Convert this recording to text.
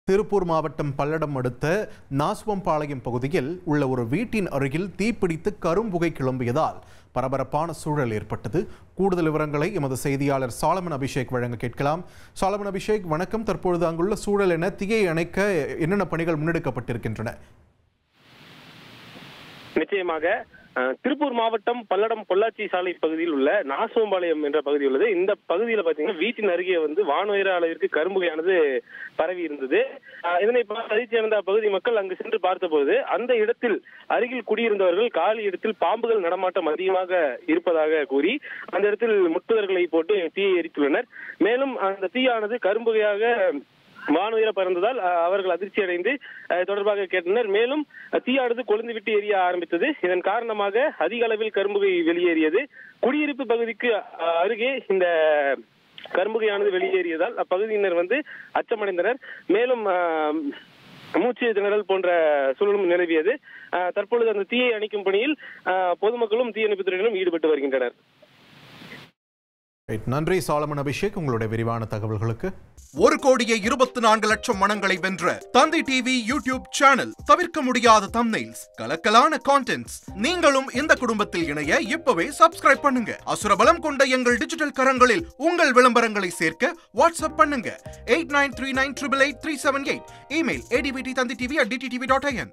திருப்பூர் மாவட்டம் பல்லடம் அடுத்த நாசுவம்பாளையம் பகுதியில் உள்ள ஒரு வீட்டின் அருகில் தீப்பிடித்து கரும்புகை கிளம்பியதால் பரபரப்பான சூழல் ஏற்பட்டது. கூடுதல் விவரங்களை எமது செய்தியாளர் சாலமன் அபிஷேக் வழங்க கேட்கலாம். சாலமன் அபிஷேக், வணக்கம். தற்பொழுது அங்குள்ள சூழல் என, தீயை அணைக்க என்னென்ன பணிகள் முன்னெடுக்கப்பட்டிருக்கின்றன? நிச்சயமாக திருப்பூர் மாவட்டம் பல்லடம் பொள்ளாச்சி சாலை பகுதியில் உள்ள நாசுவம்பாளையம் என்ற பகுதி உள்ளது. இந்த பகுதியில் பாத்தீங்கன்னா வீட்டின் அருகே வானுயர அளவிற்கு கரும்புகையானது பரவி இருந்தது. இதனை அதிர்ச்சி அடைந்த பகுதி மக்கள் அங்கு சென்று பார்த்தபோது அந்த இடத்தில் அருகில் குடியிருந்தவர்கள் காலி இடத்தில் பாம்புகள் நடமாட்டம் அதிகமாக இருப்பதாக கூறி அந்த இடத்தில் முட்டுதர்களை போட்டு தீயை எரித்துள்ளனர். மேலும் அந்த தீயானது கரும்புகையாக வானுயர பறந்ததால் அவர்கள் அதிர்ச்சி அடைந்து தொடர்பாக கேட்டனர். மேலும் தீயானது கொழுந்துவிட்டு எரிய ஆரம்பித்தது. இதன் காரணமாக அதிக அளவில் கரும்புகை வெளியேறியது. குடியிருப்பு பகுதிக்கு அருகே இந்த கரும்புகையானது வெளியேறியதால் அப்பகுதியினர் அச்சமடைந்தனர். மேலும் மூச்சு திணறல் போன்ற சூழலும் நிலவியது. தற்பொழுது அந்த தீயை அணைக்கும் பணியில் பொதுமக்களும் தீயணைப்புத்துறையினரும் ஈடுபட்டு வருகின்றனர். நன்றி சாலமன் அபிஷேக், உங்களுடைய விரிவான தகவல்களுக்கு. 1,24,00,000 மனங்களை வென்ற தந்தி டிவி யூடியூப் சேனல். தவிர்க்க முடியாத தம்ப்நெயில்ஸ், கலக்கலான கான்டென்ட்ஸ். நீங்களும் இந்த குடும்பத்தில் இணைய இப்பவே சப்ஸ்கிரைப் பண்ணுங்க. அசுரபலம் கொண்ட எங்கள் டிஜிட்டல் கரங்களில் உங்கள் விளம்பரங்களை சேர்க்க வாட்ஸ்அப் பண்ணுங்க. 8939883838. Email advtthanditv@dttv.in.